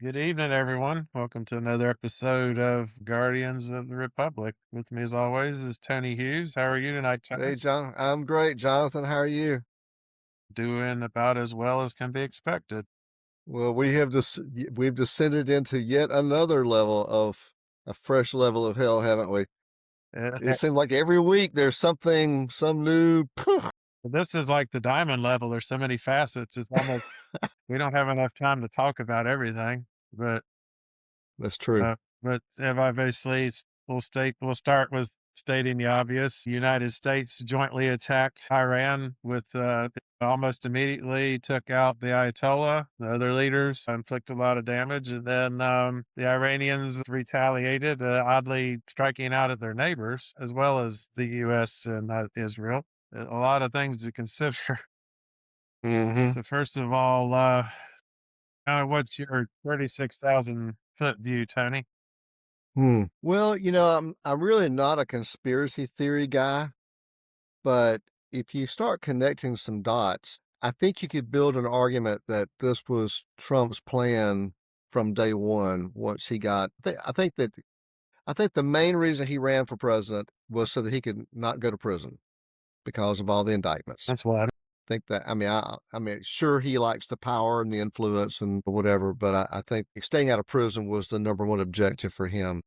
Good evening, everyone. Welcome to another episode of Guardians of the Republic. With me, as always, is Tony Hughes. How are you tonight, Tony? Hey, John. I'm great. Jonathan, how are you? Doing about as well as can be expected. Well, we've descended into yet another level of a fresh level of hell, haven't we? It seems like every week there's some new. This is like the diamond level. There's so many facets. It's almost we don't have enough time to talk about everything. But That's true. Uh, obviously, we'll start with stating the obvious. The United States jointly attacked Iran with almost immediately took out the Ayatollah, the other leaders, inflicted a lot of damage, and then the Iranians retaliated, oddly striking out at their neighbors as well as the U.S. and Israel. A lot of things to consider. Hmm. So first of all, kind of what's your 36,000-foot view, Tony? Well, I'm really not a conspiracy theory guy, but if you start connecting some dots, I think you could build an argument that this was Trump's plan from day one. Once he got, I think the main reason he ran for president was so that he could not go to prison because of all the indictments. That's what. I think that I mean, sure he likes the power and the influence and whatever, but I think staying out of prison was the number one objective for him.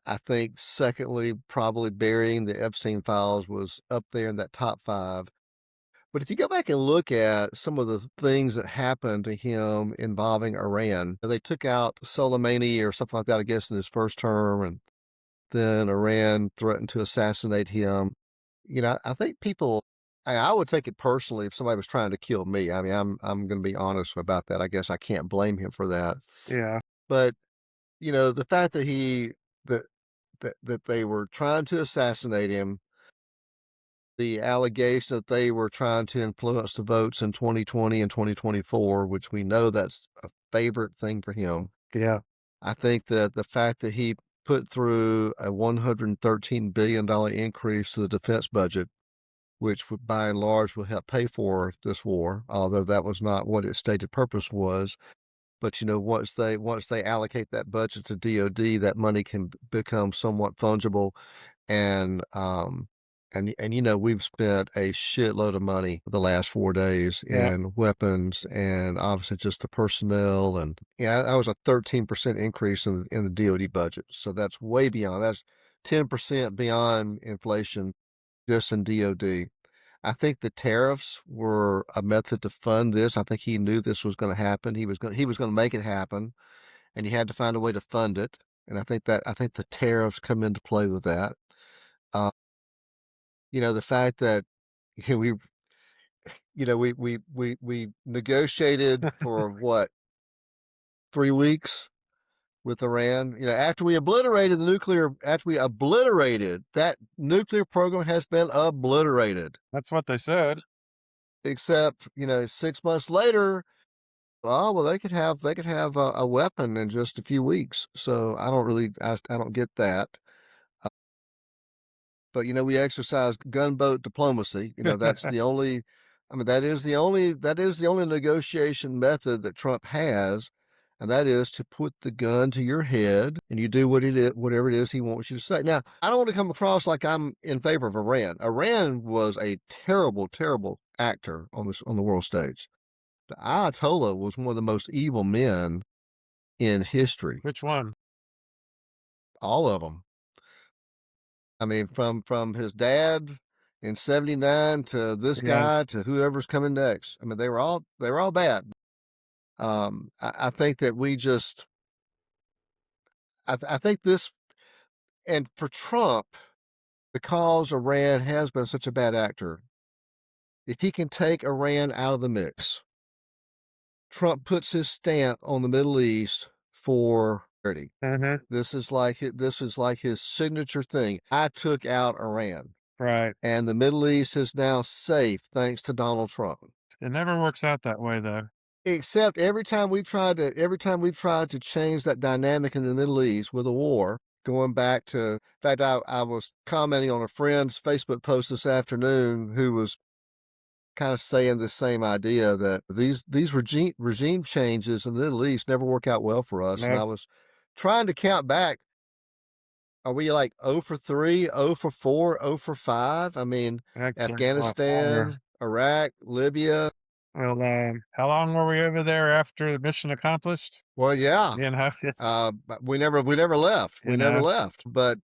I think secondly, probably burying the Epstein files was up there in that top five. But if you go back and look at some of the things that happened to him involving Iran, they took out Soleimani or something like that, I guess, in his first term, and then Iran threatened to assassinate him. I think people, I would take it personally if somebody was trying to kill me. I mean, I'm going to be honest about that. I guess I can't blame him for that. Yeah. But the fact that that that they were trying to assassinate him, the allegation that they were trying to influence the votes in 2020 and 2024, which we know that's a favorite thing for him. Yeah. I think that the fact that he put through a $113 billion increase to the defense budget, which by and large will help pay for this war, although that was not what its stated purpose was. But once they allocate that budget to DoD, that money can become somewhat fungible, and we've spent a shitload of money the last 4 days Yeah. in weapons and obviously just the personnel, and yeah, that was a 13% increase in the DoD budget. So that's way beyond. That's 10% beyond inflation just in DoD. I think the tariffs were a method to fund this. I think he knew this was going to happen. He was going to make it happen, and he had to find a way to fund it. And I think the tariffs come into play with that. Uh, the fact that you know, we we negotiated for what, 3 weeks with Iran. After we obliterated that nuclear program has been obliterated. That's what they said. Except 6 months later, oh well, they could have a weapon in just a few weeks. So I don't get that. Uh, but we exercise gunboat diplomacy. That's the only. I mean, that is the only negotiation method that Trump has, and that is to put the gun to your head and you do whatever it is he wants you to say. Now, I don't want to come across like I'm in favor of Iran. Iran was a terrible, terrible actor on the world stage. The Ayatollah was one of the most evil men in history. Which one? All of them. I mean, from his dad in '79 to this Yeah. guy to whoever's coming next. I mean, they were all bad. I think that we just, I think this, and for Trump, because Iran has been such a bad actor, if he can take Iran out of the mix, Trump puts his stamp on the Middle East for security. Hmm. This is like his signature thing. I took out Iran, Right. and the Middle East is now safe thanks to Donald Trump. It never works out that way, though. Except every time we've tried to change that dynamic in the Middle East with a war, going back to, in fact, I was commenting on a friend's Facebook post this afternoon who was kind of saying the same idea that these regime changes in the Middle East never work out well for us. And Nope. I was trying to count back. Are we like 0 for 3, 0 for 4, 0 for 5? I mean, Actually, a lot longer. Afghanistan, Iraq, Libya. Well, how long were we over there after the mission accomplished? Well, yeah. You know, it's, But we never left. you We never know, left. But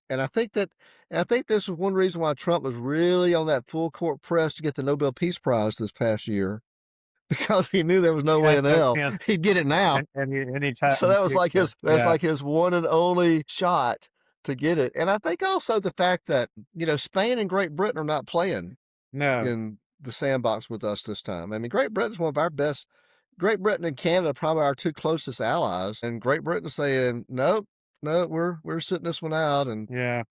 and I think this is one reason why Trump was really on that full court press to get the Nobel Peace Prize this past year, because he knew there was no he way had in no hell chance he'd get it now. So anytime that was like future. his one and only shot to get it. And I think also the fact that, Spain and Great Britain are not playing No, in the sandbox with us this time. I mean, Great Britain's one of our best. Great Britain and Canada are probably our two closest allies, and Great Britain saying, nope, no, we're sitting this one out. And yeah,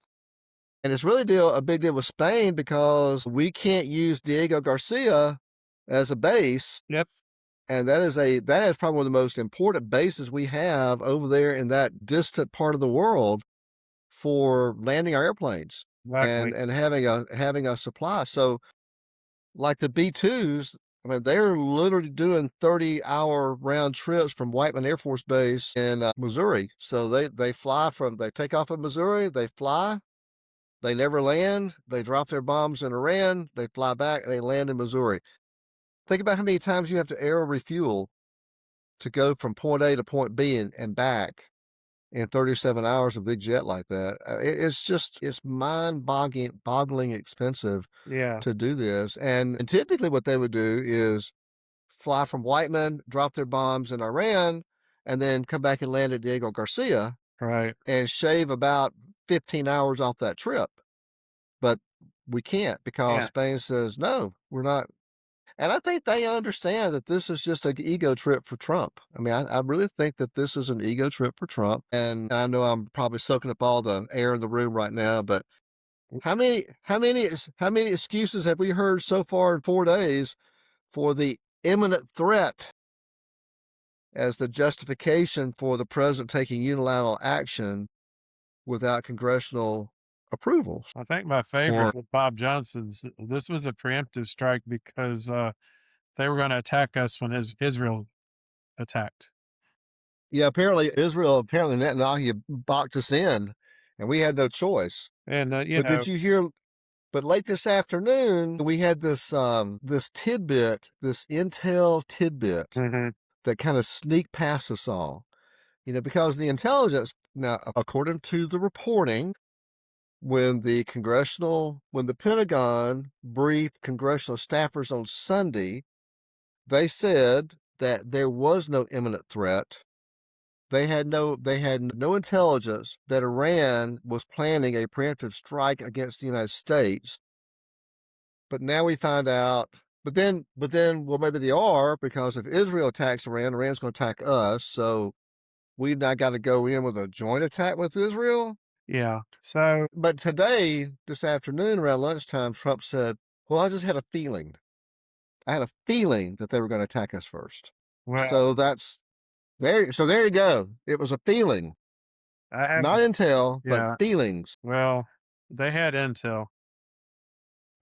it's really a big deal with Spain, because we can't use Diego Garcia as a base. yep, And that is probably one of the most important bases we have over there in that distant part of the world for landing our airplanes exactly. and having a supply. So like the B-2s, I mean, they're literally doing 30-hour round trips from Whiteman Air Force Base in Missouri. So they take off in Missouri, they fly, they never land, they drop their bombs in Iran, they fly back, they land in Missouri. Think about how many times you have to air refuel to go from point A to point B and back in 37 hours of big jet like that. It's mind-boggling expensive Yeah, to do this. And typically what they would do is fly from Whiteman, drop their bombs in Iran, and then come back and land at Diego Garcia right. and shave about 15 hours off that trip. But we can't, because Yeah, Spain says, no, we're not. And I think they understand that this is just an ego trip for Trump. I mean, I really think that this is an ego trip for Trump. And I know I'm probably soaking up all the air in the room right now, but how many excuses have we heard so far in 4 days for the imminent threat as the justification for the president taking unilateral action without congressional approvals? I think my favorite with Bob Johnson's. This was a preemptive strike because they were going to attack us when Israel attacked. Yeah, apparently Netanyahu boxed us in, and we had no choice. And But did you hear? But late this afternoon, we had this tidbit, this intel tidbit mhm, that kind of sneaked past us all. Because the intelligence, now, according to the reporting, when the Pentagon briefed congressional staffers on Sunday, they said that there was no imminent threat. They had no intelligence that Iran was planning a preemptive strike against the United States. But now we find out. But then, well, maybe they are, because if Israel attacks Iran, Iran's going to attack us. So we've now got to go in with a joint attack with Israel. yeah. So, But today, this afternoon, around lunchtime, Trump said, well, I just had a feeling. I had a feeling that they were going to attack us first. well, So that's there. So there you go. It was a feeling, I have, not intel, but yeah. feelings. Well, they had intel.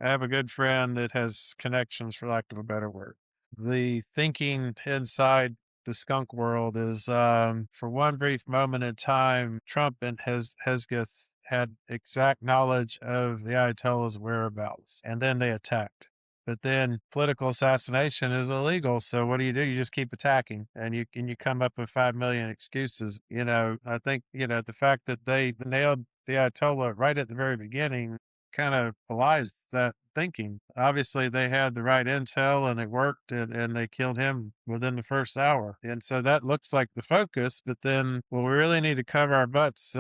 I have a good friend that has connections, for lack of a better word. The thinking inside the skunk world is, for one brief moment in time, Trump and Hesketh had exact knowledge of the Ayatollah's whereabouts, and then they attacked. But then political assassination is illegal, so what do? You just keep attacking, and you come up with 5 million excuses. I think the fact that they nailed the Ayatollah right at the very beginning kind of belies that thinking. Obviously, they had the right intel and it worked, and they killed him within the first hour. And so that looks like the focus. But then, well, we really need to cover our butts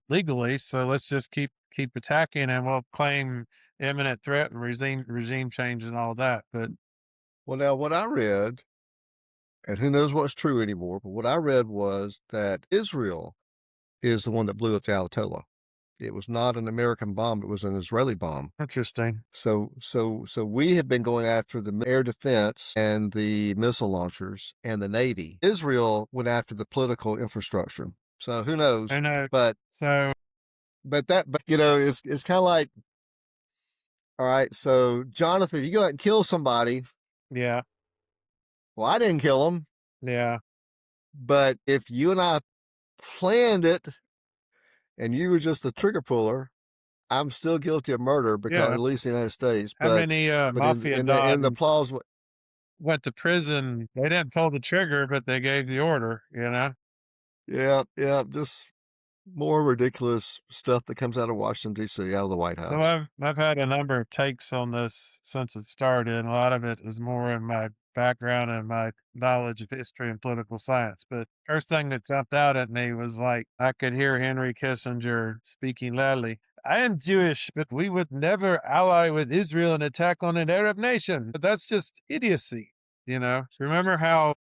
legally. So let's just keep attacking, and we'll claim imminent threat and regime change and all that. But Well, now what I read, and who knows what's true anymore, but what I read was that Israel is the one that blew up the Ayatollah. It was not an American bomb; it was an Israeli bomb. interesting. So we have been going after the air defense and the missile launchers and the Navy. Israel went after the political infrastructure. So who knows? I know. But So it's kind of like All right. So, Jonathan, if you go out and kill somebody, Yeah. well, I didn't kill them, Yeah. but if you and I planned it and you were just the trigger puller, I'm still guilty of murder because Yeah. at least in the United States. How many But in mafia in the dons plausible, went to prison? They didn't pull the trigger, but they gave the order, you know? yeah, yeah, just more ridiculous stuff that comes out of Washington D.C., out of the White So House. I've had a number of takes on this since it started, and a lot of it is more in my background and my knowledge of history and political science. But first thing that jumped out at me was like I could hear Henry Kissinger speaking loudly. I am Jewish, but we would never ally with Israel and attack on an Arab nation. But that's just idiocy, you know. Remember how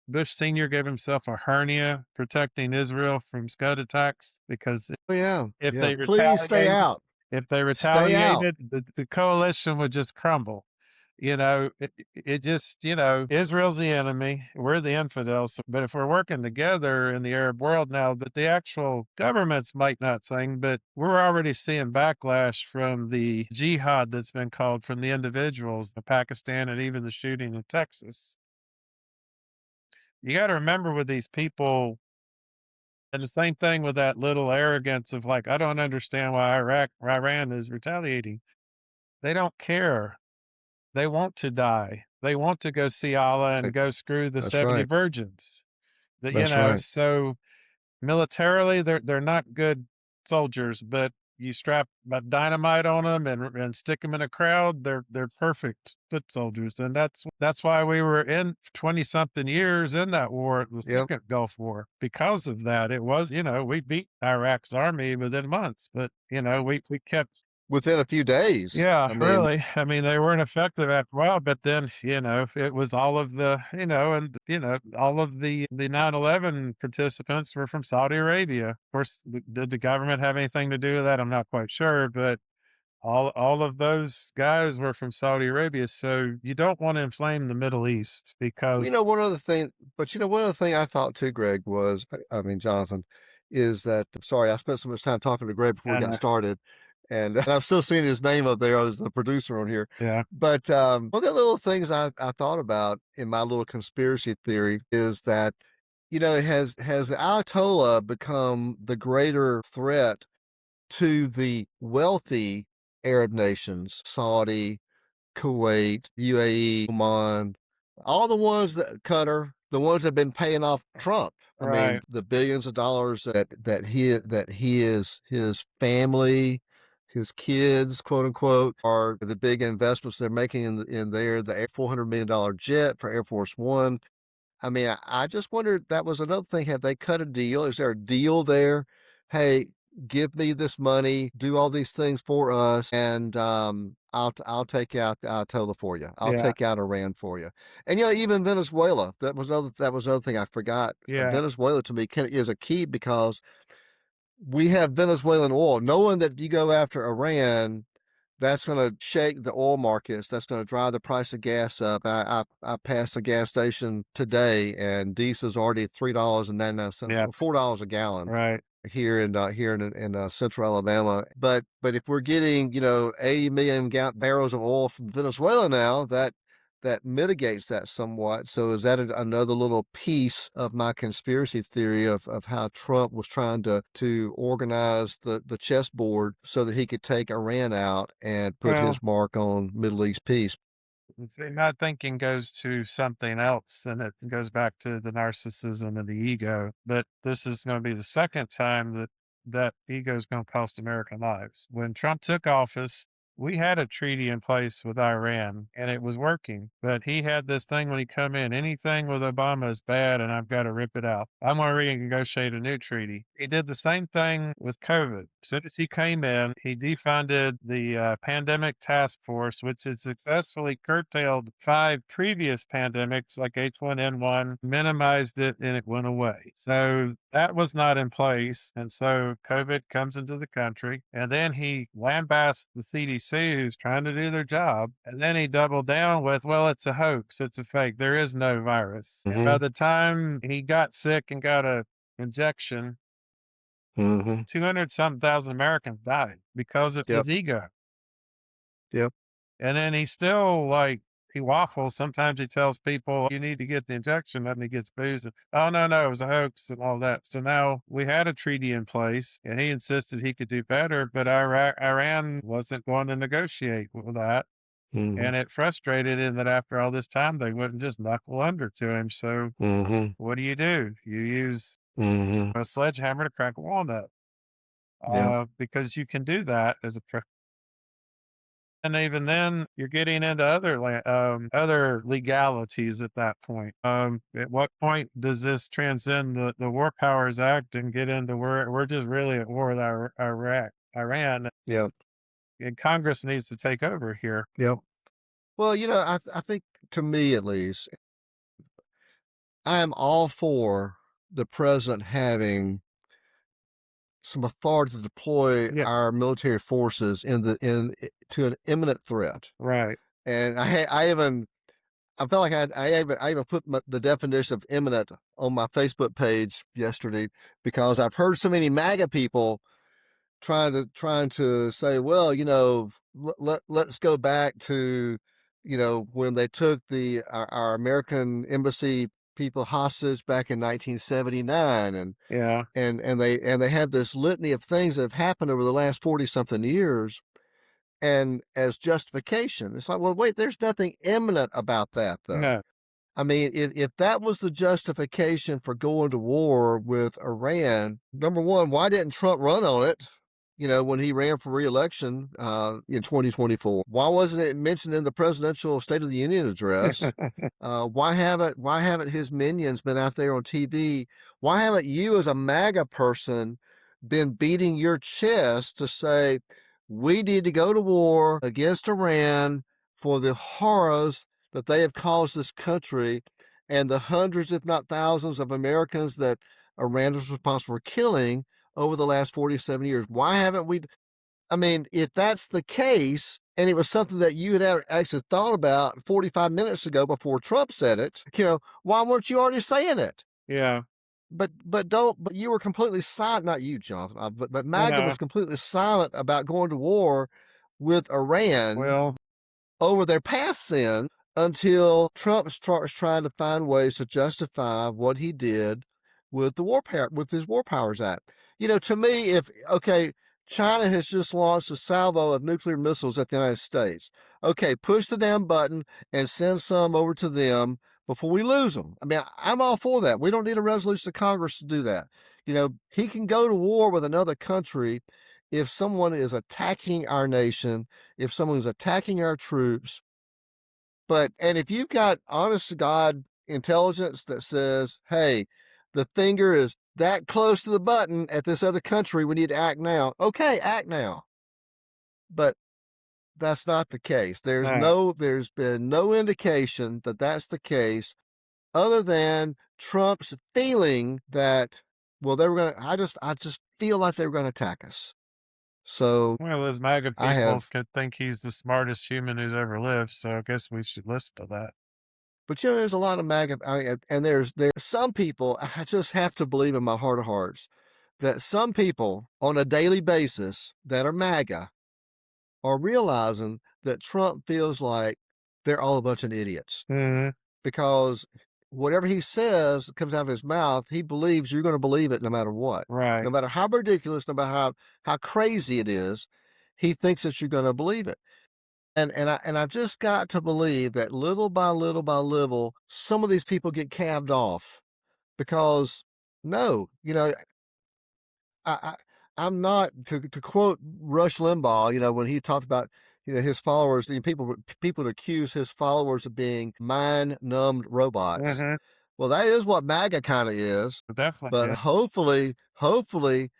Bush Sr. gave himself a hernia protecting Israel from Scud attacks because Oh, yeah, if yeah. they Please stay retaliated out. if they Stay out. retaliated, the coalition would just crumble. You know, it just, you know, Israel's the enemy. We're the infidels. But if we're working together in the Arab world now, that the actual governments might not sing, but we're already seeing backlash from the jihad that's been called from the individuals, the Pakistan, and even the shooting in Texas. You got to remember with these people, and the same thing with that little arrogance of like, I don't understand why Iran is retaliating. They don't care. They want to die. They want to go see Allah and Right. go screw the That's 70 right. virgins. That, you That's know, right. so militarily they're not good soldiers, but you strap dynamite on them and stick them in a crowd, they're perfect foot soldiers, and that's why we were in 20 something years in that war, the Yep. second Gulf War, because of that. It was, you know, we beat Iraq's army within months, but you know, we kept. Within a few days. Yeah, I mean, really. I mean, they weren't effective after a while, but then, you know, it was all of the, you know, and, you know, all of the 9/11 participants were from Saudi Arabia. Of course, did the government have anything to do with that? I'm not quite sure, but all of those guys were from Saudi Arabia. So you don't want to inflame the Middle East because, one other thing, but one other thing I thought too, Greg, was, I mean, Jonathan, is that, sorry, I spent so much time talking to Greg before we got uh, started, and, and I'm still seeing his name up there as the producer on here. yeah, But one of the little things I thought about in my little conspiracy theory is that, has the Ayatollah become the greater threat to the wealthy Arab nations, Saudi, Kuwait, UAE, Oman, all the ones that Qatar, the ones that have been paying off Trump. I mean, right. the billions of dollars that he is his family, his kids, quote unquote, are the big investments they're making in there. The $400 million jet for Air Force One. I mean, I just wondered, that was another thing. Have they cut a deal? Is there a deal there? Hey, give me this money, do all these things for us, and I'll take out the Ayatollah for you. I'll Yeah, take out Iran for you. And even Venezuela. That was another thing I forgot. yeah, Venezuela to me is a key because we have Venezuelan oil. Knowing that if you go after Iran, that's going to shake the oil markets. That's going to drive the price of gas up. I passed a gas station today, and diesel's already at $3.99, yeah, $4 a gallon right. here in central Alabama. But if we're getting 80 million barrels of oil from Venezuela now, that mitigates that somewhat. So is that another little piece of my conspiracy theory of how Trump was trying to organize the chessboard so that he could take Iran out and put Well, his mark on Middle East peace? see, my thinking goes to something else, and it goes back to the narcissism and the ego. But this is going to be the second time that ego is going to cost American lives. When Trump took office, we had a treaty in place with Iran, and it was working. But he had this thing when he come in: anything with Obama is bad, and I've got to rip it out. I'm going to renegotiate a new treaty. He did the same thing with COVID. As soon as he came in, he defunded the pandemic task force, which had successfully curtailed 5 previous pandemics like H1N1, minimized it, and it went away. So that was not in place. And so COVID comes into the country, and then he lambasts the CDC, who's trying to do their job. And then he doubled down with, well, it's a hoax, it's a fake, there is no virus. And by Mm-hmm. the time he got sick and got a injection, Mm-hmm. 200 something thousand Americans died because of Yep. his ego. Yep. And then he still like he waffles. Sometimes he tells people you need to get the injection, and he gets booze. And, oh no, it was a hoax and all that. So now we had a treaty in place, and he insisted he could do better, but Iran wasn't going to negotiate with that. Mhm. And it frustrated him that after all this time, they wouldn't just knuckle under to him. So Mhm. what do? You use Mhm. a sledgehammer to crack a walnut, Yep. because you can do that as a and even then, you're getting into other legalities at that point. At what point does this transcend the War Powers Act and get into where we're just really at war with Iran, Yep. and Congress needs to take over here. Yep. Well, I think, to me at least, I am all for the president having some authority to deploy Yes, our military forces to an imminent threat. right. And I felt like I even put the definition of imminent on my Facebook page yesterday, because I've heard so many MAGA people trying to say, well, let's go back to, when they took our American embassy people hostage back in 1979, Yeah, and they have this litany of things that have happened over the last 40 something years, and as justification. It's like, well, wait, there's nothing imminent about that, though. no, I mean, if that was the justification for going to war with Iran, number one, why didn't Trump run on it? When he ran for reelection in 2024, why wasn't it mentioned in the presidential State of the Union address? Why haven't his minions been out there on TV? Why haven't you, as a MAGA person, been beating your chest to say we need to go to war against Iran for the horrors that they have caused this country and the hundreds, if not thousands, of Americans that Iran is responsible for killing over the last 47 years? Why haven't we? I mean, if that's the case, and it was something that you had actually thought about 45 minutes ago before Trump said it, why weren't you already saying it? yeah, But you were completely silent. Not you, Jonathan, but MAGA yeah. was completely silent about going to war with Iran Well, over their past sin until Trump starts trying to find ways to justify what he did with with his War Powers Act. To me, if okay, China has just launched a salvo of nuclear missiles at the United States. Okay, push the damn button and send some over to them before we lose them. I mean, I'm all for that. We don't need a resolution of Congress to do that. He can go to war with another country if someone is attacking our nation, if someone is attacking our troops. And if you've got honest to God intelligence that says, hey, the finger is that close to the button at this other country, we need to act now. Okay, act now. But that's not the case. no. There's been no indication that that's the case, other than Trump's feeling that, well, they were going to, I just feel like they were going to attack us. So Well, those MAGA I people have, could think he's the smartest human who's ever lived, so I guess we should listen to that. but there's a lot of MAGA, and there's some people, I just have to believe in my heart of hearts that some people on a daily basis that are MAGA are realizing that Trump feels like they're all a bunch of idiots, Hmm. because whatever he says comes out of his mouth, he believes you're going to believe it no matter what. Right. No matter how ridiculous, no matter how crazy it is, he thinks that you're going to believe it. And I've just got to believe that little by little by little, some of these people get calved off, because no, I, I I'm not, to quote Rush Limbaugh, when he talked about his followers, people would accuse his followers of being mind numbed robots. Hmm. Well, that is what MAGA kind of is, Definitely. but Yeah. hopefully,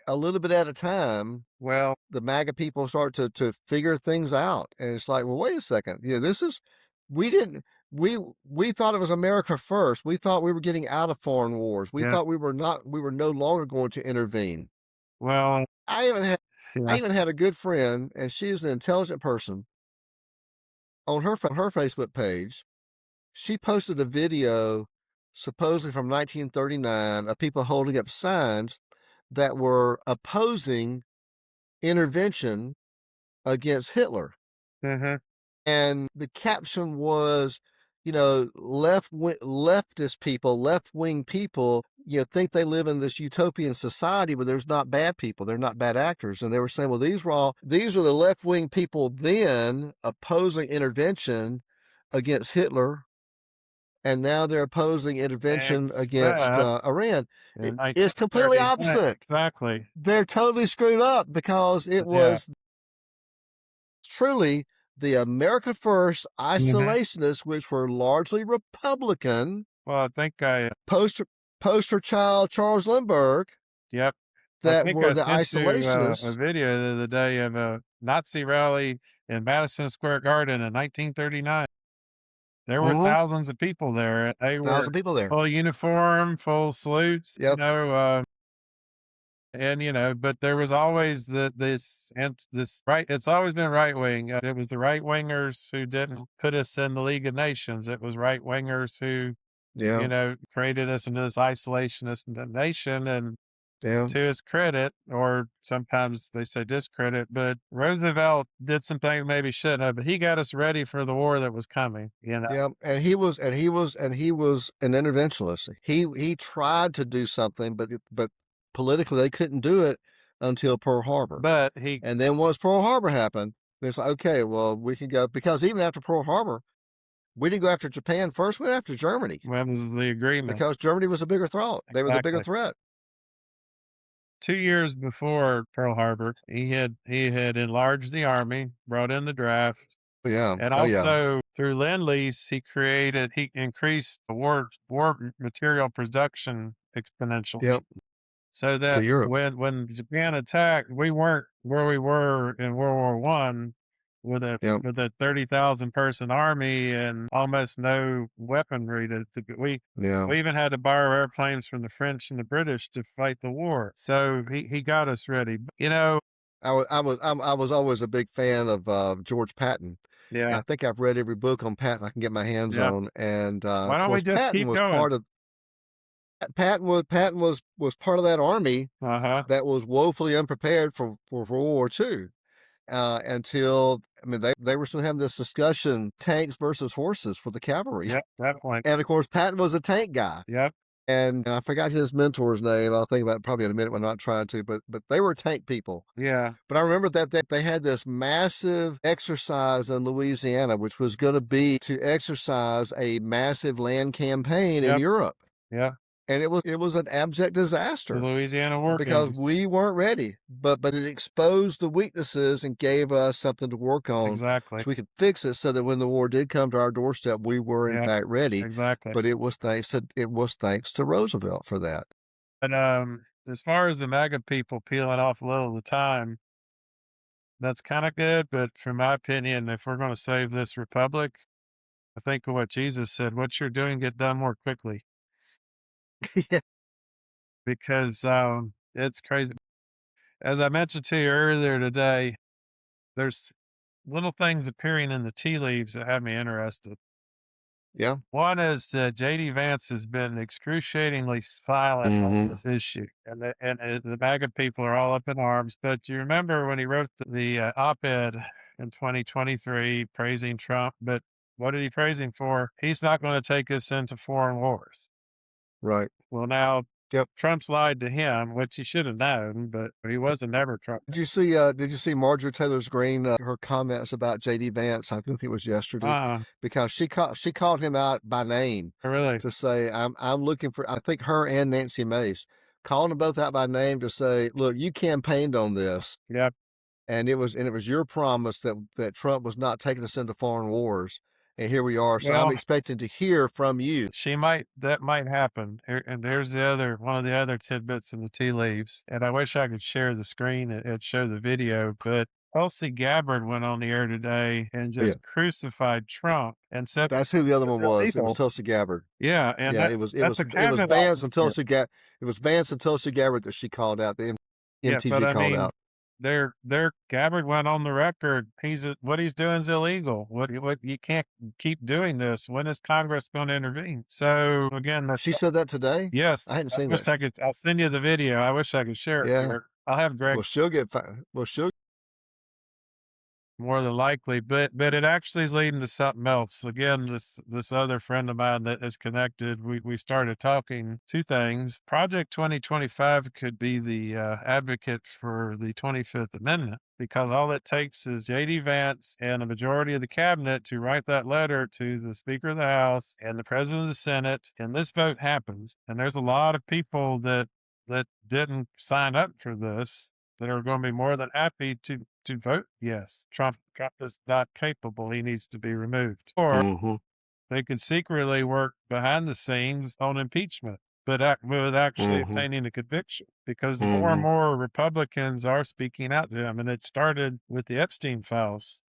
a little bit at a time, Well, the MAGA people start to figure things out. And it's like, well, wait a second. This is, we didn't, we thought it was America first. We thought we were getting out of foreign wars. We yeah. thought we were no longer going to intervene. Well, I yeah. even had a good friend, and she's an intelligent person. On her Facebook page, she posted a video supposedly from 1939 of people holding up signs that were opposing intervention against Hitler. Mhm. and the caption was, leftist people, left-wing people, think they live in this utopian society where there's not bad people, they're not bad actors. And they were saying, well, these are the left-wing people then opposing intervention against Hitler, and now they're opposing intervention against Except Iran. in It's completely 1939 opposite. exactly. They're totally screwed up because it Yeah. was truly the America First Mhm. isolationists, which were largely Republican, Well, I think I poster child Charles Lindbergh, yep. I that think were I the sent you, a isolationists. video the other day of a Nazi rally in Madison Square Garden in 1939. There were Mm-hmm. thousands of people there. They were 1,000 people there. full uniform, full salutes, Yep. and but there was always this right. It's always been right wing. It was the right wingers who didn't put us in the League of Nations. It was right wingers who Yeah. created us into this isolationist nation. And Yeah. to his credit, or sometimes they say discredit, but Roosevelt did some things maybe shouldn't have, but he got us ready for the war that was coming. Yeah. And he was an interventionist. He tried to do something, but politically they couldn't do it until Pearl Harbor. But he And then once Pearl Harbor happened, it's like, okay, well, we can go, because even after Pearl Harbor, we didn't go after Japan first, we went after Germany, That was the agreement. because Germany was a bigger threat. They were the bigger Exactly. threat. 2 years before Pearl Harbor, he had enlarged the army, brought in the draft, Yeah. and Oh yeah. also through Lend-Lease, he increased the war material production exponentially. Yep. So To that Europe. when Japan attacked, we weren't where we were in World War I with a Yep. 30,000 person army and almost no weaponry Yeah. we even had to borrow airplanes from the French and the British to fight the war. So he got us ready. I was always a big fan of George Patton. And Yeah, I think I've read every book on Patton I can get my hands yeah. on. And Why of don't we course, just Patton keep was going? part of Patton was part of that army Uh-huh. that was woefully unprepared for World War II. Until, I mean, they were still having this discussion, tanks versus horses for the cavalry. Yep, definitely. And of course, Patton was a tank guy. Yep. And I forgot his mentor's name. I'll think about it probably in a minute when I'm not trying to, but they were tank people. Yeah. But I remember that they had this massive exercise in Louisiana, which was going to be to exercise a massive land campaign in Yep. Europe. Yeah. And it was an abject The disaster Louisiana War because Games. we weren't ready. But it exposed the weaknesses and gave us something to work on, Exactly. so we could fix it, so that when the war did come to our doorstep, we were in Yeah, fact ready. exactly. But it was thanks to Roosevelt for that. But as far as the MAGA people peeling off a little of the time, that's kind of good. But from my opinion, if we're going to save this republic, I think of what Jesus said: "What you're doing, get done more quickly," Yeah. because it's crazy. As I mentioned to you earlier today, there's little things appearing in the tea leaves that have me interested. Yeah. One is that JD Vance has been excruciatingly silent on Hmm. this issue, and the MAGA people are all up in arms. But you remember when he wrote the op-ed in 2023 praising Trump, but what did he praise him for? He's not going to take us into foreign wars. Right. Well, now Yep. Trump's lied to him, which he should have known, but he wasn't ever Trump. Did you see Marjorie Taylor Greene, her comments about JD Vance? I think it was yesterday, Uh, because she called him out by name, really? to say, I'm looking for, I think her and Nancy Mace called them both out by name to say, look, you campaigned on this, Yep. and it was your promise that Trump was not taking us into foreign wars, and here we are. So I'm Well, expecting to hear from you. that might happen. And there's one of the other tidbits in the tea leaves. And I wish I could share the screen and show the video, but Tulsi Gabbard went on the air today and Yeah, just crucified Trump and said that's who the other it's one was. It was illegal. Tulsi Gabbard. Yeah, and Yeah, that's a it was cabinet Vance and officer. Vance and Tulsi Gabbard that she called out. The Yeah, but MTG I called mean, out. their Gabbard went on the record. What he's doing is illegal. What you can't keep doing this. When is Congress going to intervene? So again, She said that today? yes, I hadn't I seen wish that. I could. I'll send you the video. I wish I could share it Yeah. here. I'll have Greg. Well, she'll more than likely, but it actually is leading to something else. Again, this other friend of mine that is connected, we started talking two things. Project 2025 could be the advocate for the 25th Amendment, because all it takes is J.D. Vance and a majority of the cabinet to write that letter to the Speaker of the House and the President of the Senate, and this vote happens. And there's a lot of people that didn't sign up for this that are going to be more than happy to vote yes. Trump is not capable. He needs to be removed. Or Mm-hmm. they could secretly work behind the scenes on impeachment, but with actually Mm-hmm. obtaining a conviction, because more and Mm-hmm. more Republicans are speaking out to him. And it started with the Epstein files.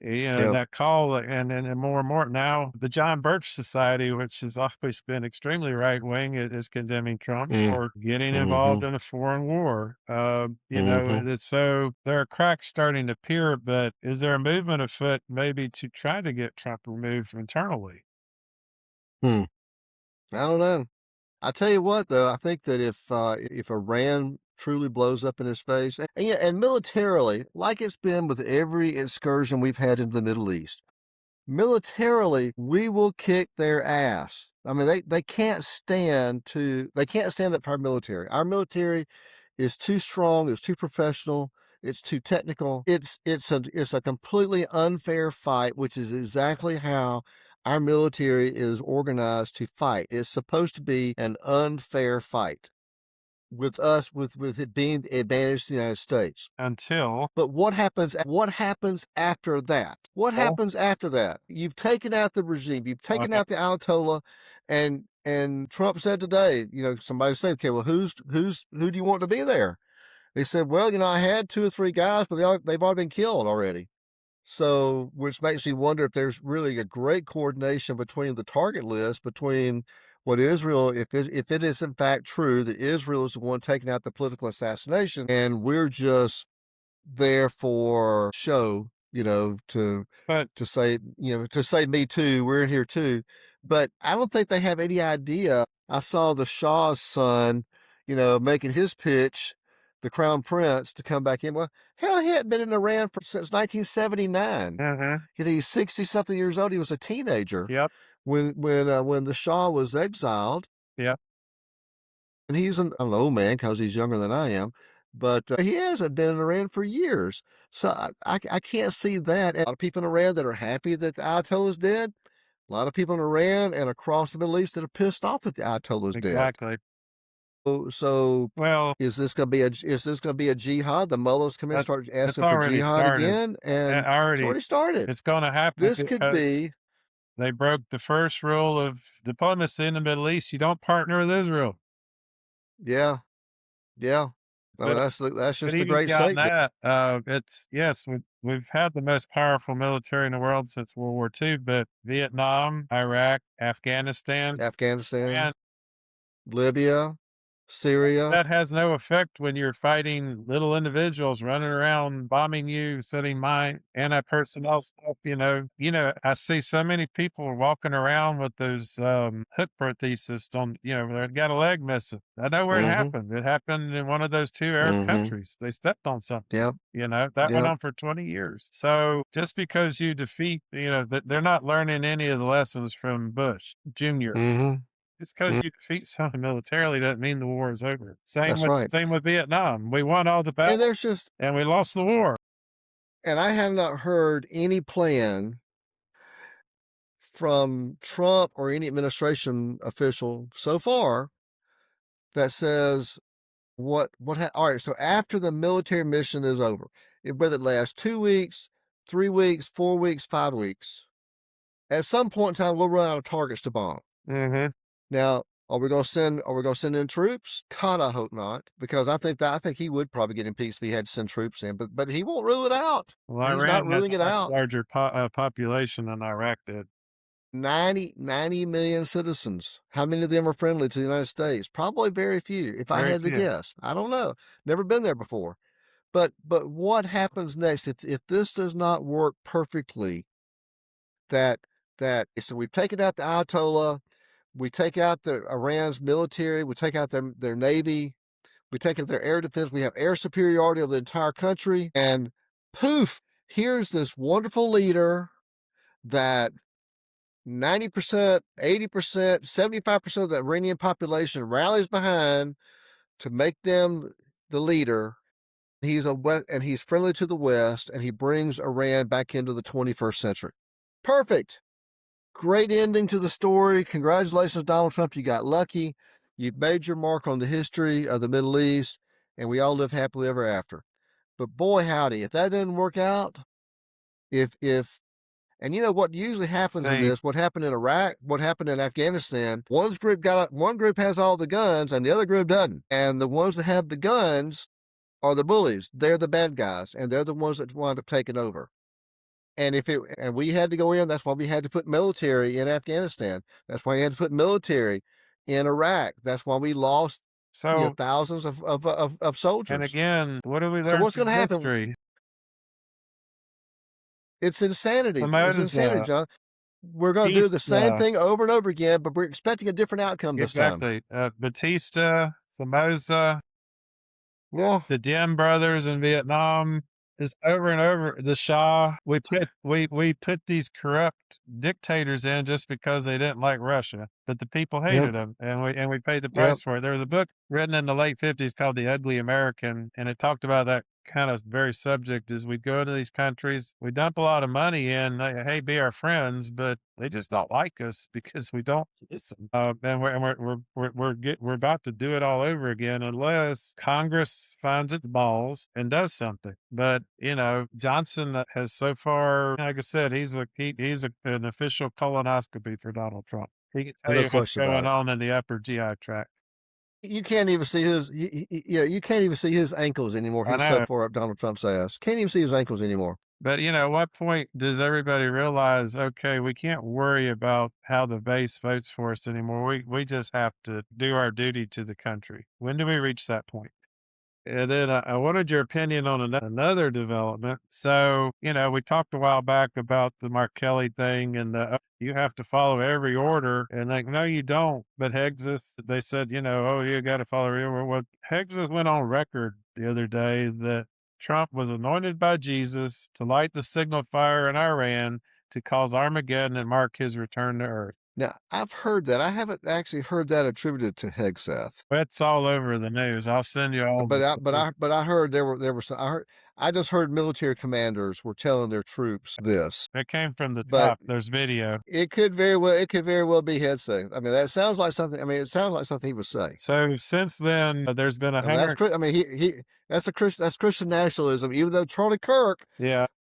Yep. That call, and more and more now, the John Birch Society, which has always been extremely right wing, is condemning Trump Mm. for getting Mm-hmm. involved in a foreign war. Mm-hmm. So there are cracks starting to appear, but is there a movement afoot maybe to try to get Trump removed internally? Hmm. I don't know. I tell you what, though, I think that if Iran truly blows up in his face, and yeah, and militarily, like it's been with every excursion we've had into the Middle East, militarily, we will kick their ass. I mean, they can't stand up to our military. Our military is too strong, it's too professional, it's too technical. It's a completely unfair fight, which is exactly how our military is organized to fight. It's supposed to be an unfair fight with us, with it being the advantage to the United States. Until But what happens after that? What happens after that? You've taken out the regime, you've taken out the Ayatollah, and Trump said today, somebody said, okay, well, who do you want to be there? He said, well, I had 2 or 3 guys, but they've all been killed already. So, which makes me wonder if there's really a great coordination between the target list, between what Israel, if it is in fact true that Israel is the one taking out the political assassination, and we're just there for show, but to say me too, we're in here too. But I don't think they have any idea. I saw the Shah's son, making his pitch, the Crown Prince, to come back in. Well, hell, he hadn't been in Iran since 1979. He's 60 something years old. He was a teenager yep, when the Shah was exiled. yep. And he's an old man because he's younger than I am, but he hasn't been in Iran for years. So I can't see that. And a lot of people in Iran that are happy that the Ayatollah is dead. A lot of people in Iran and across the Middle East that are pissed off that the Ayatollah is dead. Exactly. So Well, is this going to be a jihad? The mullahs come in and start it's asking for already jihad started. again, and it's Already, already started. it's going to happen This could because be, they broke the first rule of diplomacy in the Middle East. You don't partner with Israel. yeah, yeah. I mean, But that's but just a even great beyond statement. that, it's yes, we've had the most powerful military in the world since World War II. But Vietnam, Iraq, Afghanistan, Afghanistan, and Libya, Syria. that has no effect when you're fighting little individuals running around bombing you, setting mine anti-personnel stuff. I see so many people walking around with those hook prosthesis on. They've got a leg missing. I know where it Mm-hmm. happened. It happened in one of those two Arab Mm-hmm. countries. They stepped on something. Yep. That went Yep. on for 20 years. So just because you defeat, they're not learning any of the lessons from Bush Jr. Mm-hmm. Just because you defeat someone militarily doesn't mean the war is over. Same That's with right. same with Vietnam. We won all the And battles and we lost the war. I have not heard any plan from Trump or any administration official so far that says all right, so after the military mission is over, whether it lasts 2 weeks, 3 weeks, 4 weeks, 5 weeks, at some point in time we'll run out of targets to bomb. Mm-hmm. Now, are we going to send in troops? God, I hope not, because I think he would probably get impeached if he had to send troops in, but he won't rule it out. Well, He's not Iran has ruling it a much out. larger population than Iraq did. 90 million citizens. How many of them are friendly to the United States? Probably very few, if I Very had to few. guess. I don't know. Never been there before. But what happens next if this does not work perfectly? So we've taken out the Ayatollah, we take out the Iran's military, we take out their navy, we take out their air defense, we have air superiority over the entire country, and poof, here's this wonderful leader that 90%, 80%, 75% of the Iranian population rallies behind to make them the leader. And he's friendly to the West, and he brings Iran back into the 21st century. Perfect. Great ending to the story. Congratulations, Donald Trump. You got lucky. You've made your mark on the history of the Middle East, and we all live happily ever after. But boy, howdy, if that didn't work out, and you know what usually happens in this, what happened in Iraq, what happened in Afghanistan, one group has all the guns and the other group doesn't. And the ones that have the guns are the bullies. They're the bad guys, and they're the ones that wind up taking over. And we had to go in, that's why we had to put military in Afghanistan. That's why we had to put military in Iraq. That's why we lost thousands of soldiers. And again, what do we learn? So what's going to happen? History? It's insanity. It's insanity, John. We're going to do the same thing over and over again, but we're expecting a different outcome this time. Exactly. Batista, Somoza, yeah, the Diem brothers in Vietnam. Is over and over. The Shah, we put these corrupt dictators in just because they didn't like Russia, but the people hated them, and we paid the price for it. There was a book written in the late 50s called The Ugly American, and it talked about that kind of very subject. Is we go to these countries, we dump a lot of money in, hey, be our friends, but they just don't like us because we don't listen. And we're about to do it all over again unless Congress finds its balls and does something. But you know, Johnson has so far, like I said, he's an official colonoscopy for Donald Trump. He can tell you what's going on in the upper GI tract. You can't even see his, you can't even see his ankles anymore. He's so far up Donald Trump's ass. Can't even see his ankles anymore. But, you know, at what point does everybody realize, okay, we can't worry about how the base votes for us anymore. We just have to do our duty to the country. When do we reach that point? And then I wanted your opinion on another development. So, you know, we talked a while back about the Mark Kelly thing and you have to follow every order. And like, no, you don't. But Hexas, they said, you know, oh, you got to follow every order. Well, Hexas went on record the other day that Trump was anointed by Jesus to light the signal fire in Iran to cause Armageddon and mark his return to earth. Now, I've heard that. I haven't actually heard that attributed to Hegseth. It's all over the news. I'll send you all. But I heard there were some. I just heard military commanders were telling their troops this. It came from the top. There's video. It could very well be Hegseth. I mean, that sounds like something. I mean, it sounds like something he would say. So since then, there's been that's Christian nationalism. Even though Charlie Kirk,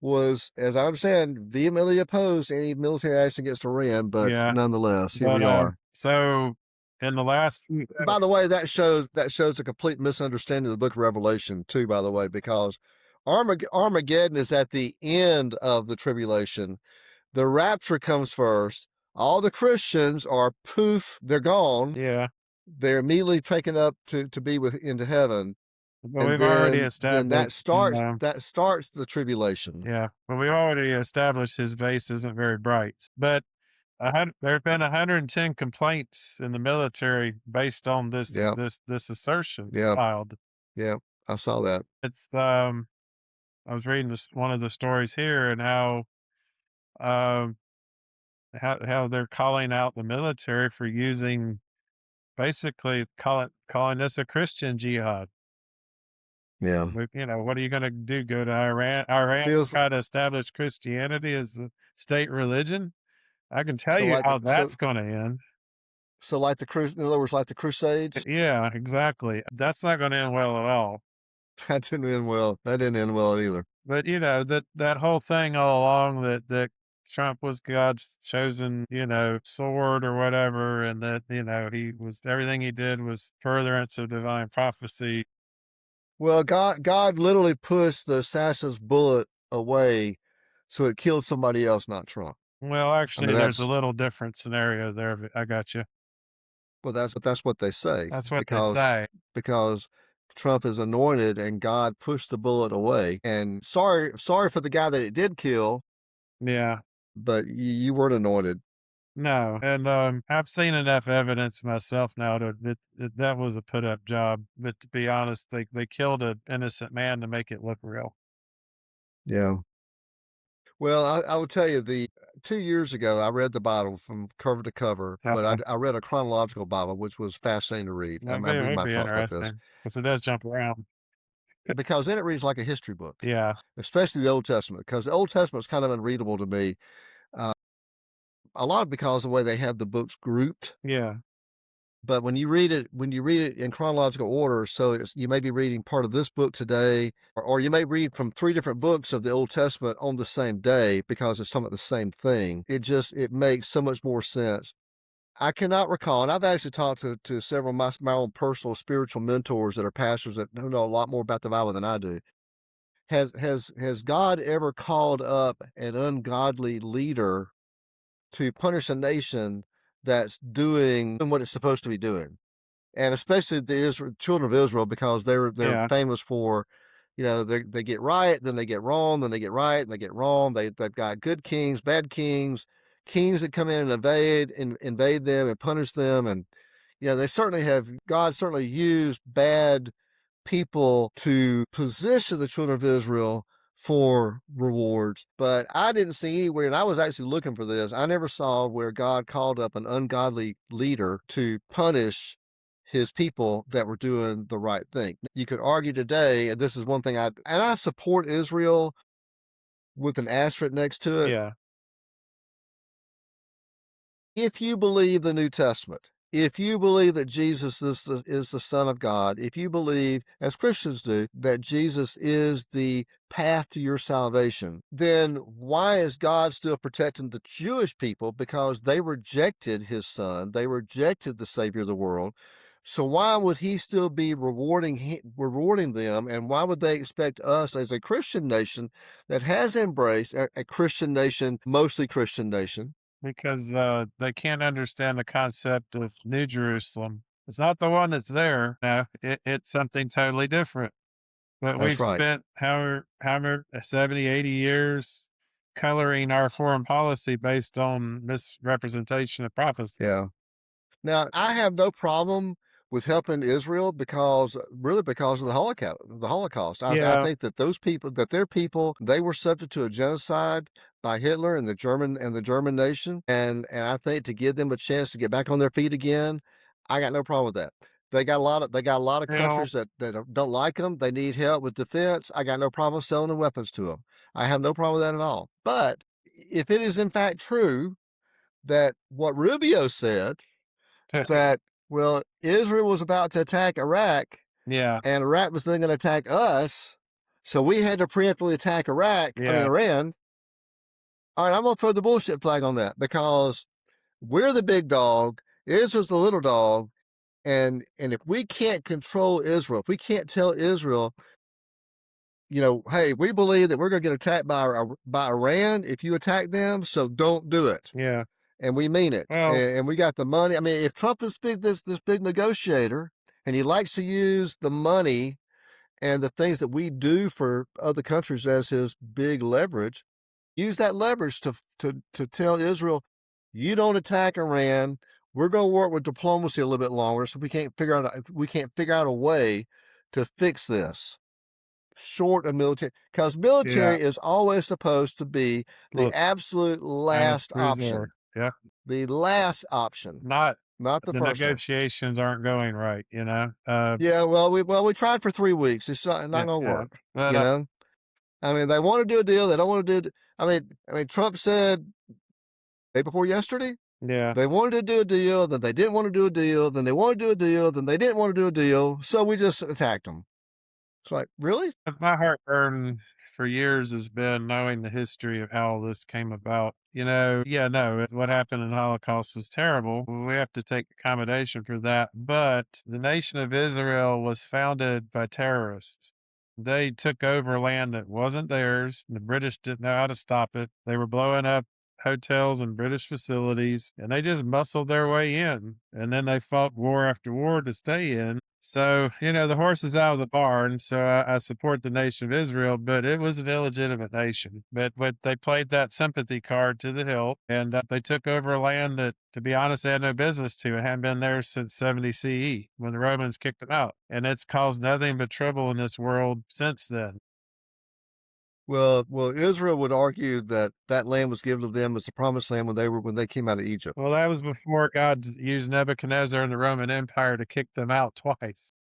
was, as I understand, vehemently opposed to any military action against Iran, but nonetheless, here we are. So in the last, by the way, that shows a complete misunderstanding of the Book of Revelation too. By the way, because Armageddon is at the end of the tribulation. The rapture comes first. All the Christians are poof, they're gone. Yeah. They're immediately taken up to be into heaven. But we've already established that starts the tribulation. Yeah. But we've already established his base isn't very bright. But there have been 110 complaints in the military based on this assertion filed. Yeah, I saw that. It's I was reading one of the stories here and how they're calling out the military for using, basically calling this a Christian jihad. Yeah. You know, what are you going to do? Go to Iran? Iran try to establish Christianity as the state religion? I can tell you how that's going to end. So in other words, like the Crusades? Yeah, exactly. That's not going to end well at all. That didn't end well. That didn't end well either. But you know, that whole thing all along that Trump was God's chosen, you know, sword or whatever, and that, you know, everything he did was furtherance of divine prophecy. Well, God literally pushed the assassin's bullet away so it killed somebody else, not Trump. Well, actually, there's a little different scenario there. But I got you. Well, that's what they say. That's what they say. Because Trump is anointed and God pushed the bullet away. And sorry for the guy that it did kill. Yeah. But you weren't anointed. No. And I've seen enough evidence myself now that was a put up job. But to be honest, they killed an innocent man to make it look real. Yeah. Well, I will tell you, the 2 years ago, I read the Bible from cover to cover, but Uh, I read a chronological Bible, which was fascinating to read. I believe would my be thoughts about this interesting because it does jump around. because then it reads like a history book, Yeah, especially the Old Testament, because the Old Testament is kind of unreadable to me. Uh, a lot because of the way they have the books grouped. yeah, But when you read it in chronological order, so you may be reading part of this book today, or you may read from three different books of the Old Testament on the same day because it's talking about the same thing. It makes so much more sense. I cannot recall, and I've actually talked to several of my own personal spiritual mentors that are pastors that know a lot more about the Bible than I do. Has God ever called up an ungodly leader to punish a nation that's doing what it's supposed to be doing? And especially the children of Israel, because they're yeah, famous for, they get right, then they get wrong, then they get right, and they get wrong. They've got good kings, bad kings, kings that come in and invade them and punish them, and they certainly have. God certainly used bad people to position the children of Israel for rewards. But I didn't see anywhere, and I was actually looking for this. I never saw where God called up an ungodly leader to punish his people that were doing the right thing. You could argue today, and this is one thing I support Israel with an asterisk next to it. yeah, If you believe the New Testament, if you believe that Jesus is the Son of God, if you believe, as Christians do, that Jesus is the path to your salvation, then why is God still protecting the Jewish people? Because they rejected his Son, they rejected the Savior of the world. So why would he still be rewarding them? And why would they expect us as a Christian nation that has embraced a Christian nation, mostly Christian nation? because they can't understand the concept of New Jerusalem. It's not the one that's there. No, it's something totally different. But That's we've right. spent however 70, 80 years coloring our foreign policy based on misrepresentation of prophecy. Yeah. Now, I have no problem with helping Israel because of the Holocaust. I Yeah, think that those people, that their people, they were subject to a genocide by Hitler and the German nation, and I think to give them a chance to get back on their feet again, I got no problem with that. They got a lot of you know, countries that don't like them. They need help with defense. I got no problem selling them weapons to them. I have no problem with that at all. But if it is in fact true that what Rubio said, that, well, Israel was about to attack Iraq yeah, and Iraq was then going to attack us. So we had to preemptively attack yeah, Iran. All right, I'm going to throw the bullshit flag on that because we're the big dog. Israel's the little dog. And if we can't control Israel, if we can't tell Israel, hey, we believe that we're going to get attacked by Iran if you attack them, so don't do it. yeah. And we mean it. Well, And we got the money. I mean, if Trump is this big negotiator and he likes to use the money and the things that we do for other countries as his big leverage, use that leverage to tell Israel, you don't attack Iran. We're going to work with diplomacy a little bit longer, so we can't figure out a way to fix this short of military, because yeah. military is always supposed to be the Look, absolute last last resort. option, Yeah. the last option, Not not the the first one. negotiations aren't going right, you know? Yeah, well, we tried for 3 weeks. It's not Yeah, going to yeah. work. But You know, I mean, they want to do a deal. They don't want to do. I mean, Trump said day before yesterday yeah. they wanted to do a deal, then they didn't want to do a deal, then they wanted to do a deal, then they didn't want to do a deal. So we just attacked them. It's like, really? My heartburn for years has been knowing the history of how this came about. Yeah, no, what happened in the Holocaust was terrible. We have to take accommodation for that. But the nation of Israel was founded by terrorists. They took over land that wasn't theirs. The British didn't know how to stop it. They were blowing up hotels and British facilities, and they just muscled their way in. And then they fought war after war to stay in. So, the horse is out of the barn. So I support the nation of Israel, but it was an illegitimate nation. But they played that sympathy card to the hilt, and they took over a land that, to be honest, they had no business to. It hadn't been there since 70 CE when the Romans kicked them out. And it's caused nothing but trouble in this world since then. Well, Israel would argue that that land was given to them as the promised land when they came out of Egypt. Well, that was before God used Nebuchadnezzar and the Roman Empire to kick them out twice.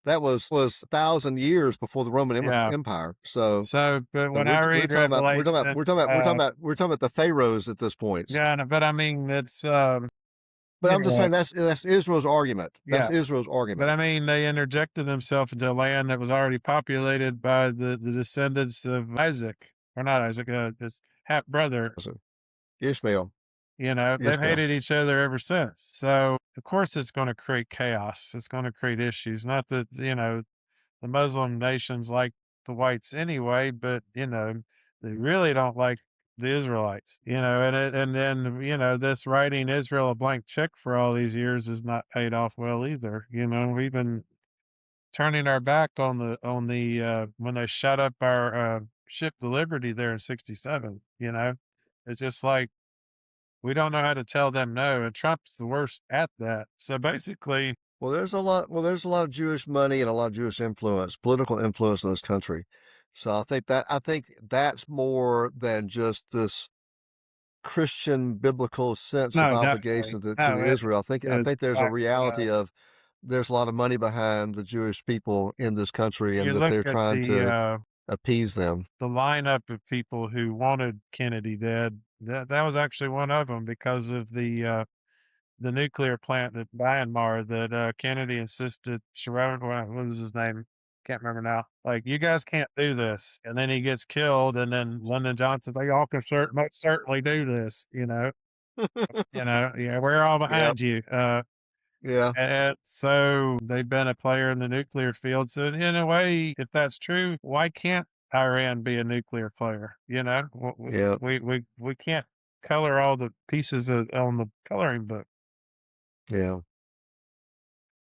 That was 1,000 years before the Roman Yeah. Empire. So So, but when I we're read talking about Revelation, the pharaohs at this point. yeah, no, but I mean, it's, But you I'm just know, saying that's Israel's argument. yeah. That's Israel's But argument. I mean, they interjected themselves into a land that was already populated by the descendants of Isaac, or not Isaac, his half brother. So, Ishmael, You know, they've Ishmael. hated each other ever since. So, of course, it's going to create chaos. It's going to create issues. Not that, the Muslim nations like the whites anyway, but, they really don't like the Israelites, and then, this writing Israel a blank check for all these years has not paid off well either. We've been turning our back on the when they shut up our ship the Liberty there in 67. It's just like we don't know how to tell them no, and Trump's the worst at that. So basically, There's a lot of Jewish money and a lot of Jewish influence, political influence in this country. So I think that's more than just this Christian biblical sense of no, definitely. obligation to No, the it Israel. I is think there's a like, reality of there's a lot of money behind the Jewish people in this country and you that look they're at trying to appease them. the lineup of people who wanted Kennedy dead. That was actually one of them because of the nuclear plant at Myanmar that Kennedy insisted Sharon, what was his name? Can't remember now. Like, you guys can't do this, and then he gets killed, and then Lyndon Johnson, they all can most certainly do this. Yeah, we're all Yeah, behind you. yeah, And so they've been a player in the nuclear field. So in a way, if that's true, why can't Iran be a nuclear player? yeah, We can't color all the pieces on the coloring book. yeah.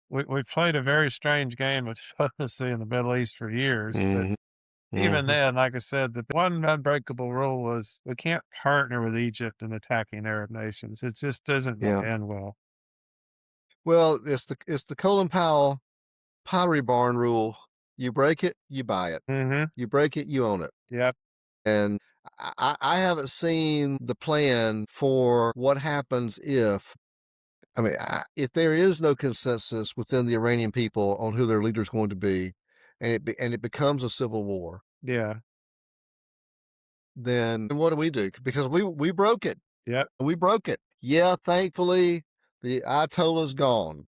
We played a very strange game with diplomacy in the Middle East for years, but Hmm. even Hmm. then, like I said, the one unbreakable rule was we can't partner with Egypt in attacking Arab nations. It just doesn't Yeah. end well. Well, it's the Colin Powell Pottery Barn rule. You break it, you buy it. Mm-hmm. You break it, you own it. Yep. And I haven't seen the plan for what happens if there is no consensus within the Iranian people on who their leader is going to be, and it becomes a civil war, Yeah. then what do? Because we broke it. Yep. We broke it. Yeah, thankfully the Ayatollah's gone.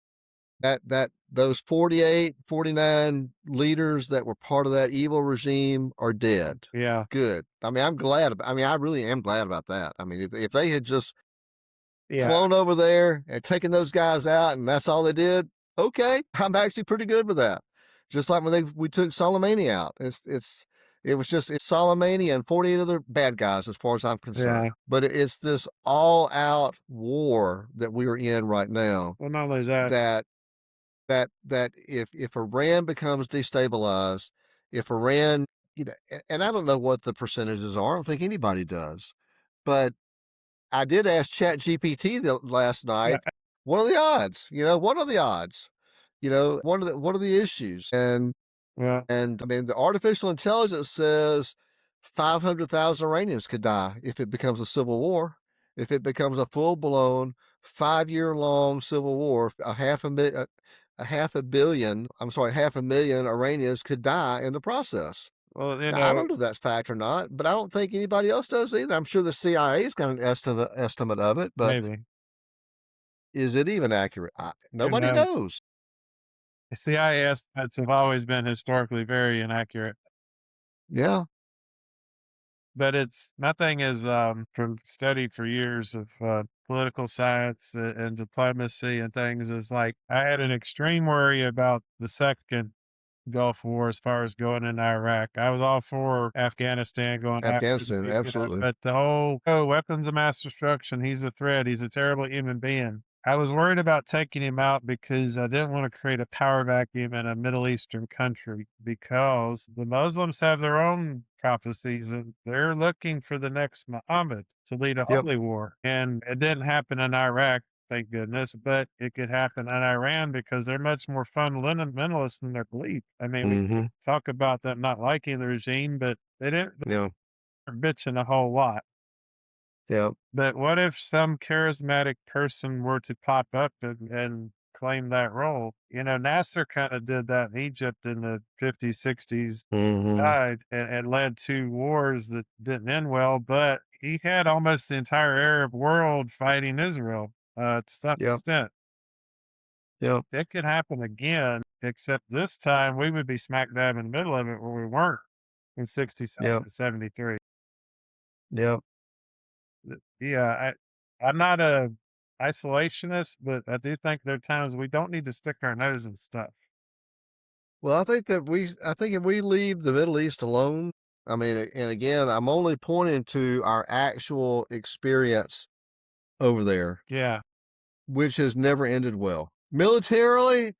Those 48, 49 leaders that were part of that evil regime are dead. Yeah. Good. I really am glad about that. I mean, if they had just Yeah. flown over there and taken those guys out and that's all they did, okay, I'm actually pretty good with that. Just like when we took Soleimani out. It's Soleimani and 48 other bad guys as far as I'm concerned. Yeah. But it's this all out war that we are in right now Well, not only that, that if Iran becomes destabilized, if Iran, and I don't know what the percentages are. I don't think anybody does, but I did ask ChatGPT last yeah, night, what are the odds? What are the odds? What are the issues? well, And I mean, the artificial intelligence says 500,000 Iranians could die if it becomes a civil war. If it becomes a full blown 5 year long civil war, half a million Iranians could die in the process. well, Now, I don't know if that's fact or not, but I don't think anybody else does either. I'm sure the CIA's got an estimate of it, but maybe. is it even accurate? Who Nobody knows? knows. CIA estimates have always been historically very inaccurate. Yeah. But my thing is, from study for years of political science and diplomacy and things, is like I had an extreme worry about the second Gulf War as far as going into Iraq. I was all for Afghanistan going after Afghanistan, absolutely. but the whole weapons of mass destruction, he's a threat. He's a terrible human being. I was worried about taking him out because I didn't want to create a power vacuum in a Middle Eastern country because the Muslims have their own prophecies and they're looking for the next Muhammad to lead a Yep. holy war. And it didn't happen in Iraq, thank goodness, but it could happen in Iran because they're much more fundamentalist in their belief. I mean, we Hmm. talk about them not liking the regime, but They didn't Yeah. they're bitching a whole lot. Yeah. But what if some charismatic person were to pop up and claim that role? You know, Nasser kind of did that in Egypt in the 50s, 60s, Hmm. died and led to wars that didn't end well, but he had almost the entire Arab world fighting Israel to some Yeah. extent. Yeah. It could happen again, except this time we would be smack dab in the middle of it where we weren't in 67 Yeah. to 73. Yeah. Yeah, I'm not a isolationist, but I do think there are times we don't need to stick our nose in stuff. Well, I think if we leave the Middle East alone, I mean, and again, I'm only pointing to our actual experience over there, Yeah, which has never ended well. Militarily,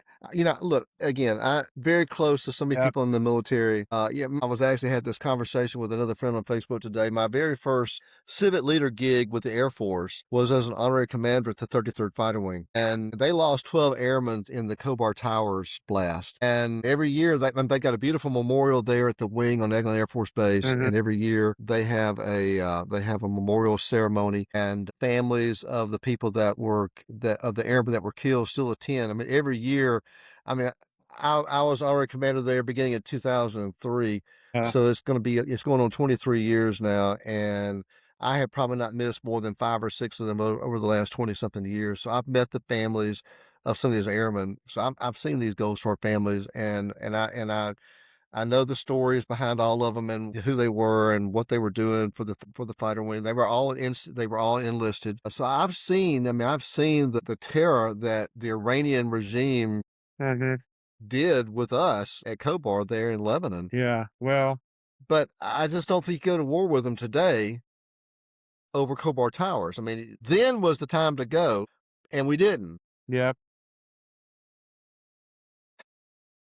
look, again, I very close to so many yep, people in the military. Yeah, I was actually had this conversation with another friend on Facebook today. My very first civic leader gig with the Air Force was as an honorary commander at the 33rd Fighter Wing. And they lost 12 airmen in the Khobar Towers blast. And every year they got a beautiful memorial there at the wing on Eglin Air Force Base. mhm, And every year they have a memorial ceremony, and families of the people of the airmen that were killed still attend. I mean, every year, I mean, I was already commander there beginning of 2003. So it's going on 23 years now. And I have probably not missed more than 5 or 6 of them over the last 20 something years. So I've met the families of some of these airmen. So I've seen these Gold Star families, and I know the stories behind all of them and who they were and what they were doing for the fighter wing. They were all enlisted. So I've seen the terror that the Iranian regime mhm, did with us at Khobar there in Lebanon. yeah. Well, But I just don't think you go to war with them today over Khobar Towers. I mean, then was the time to go, and we didn't. yep,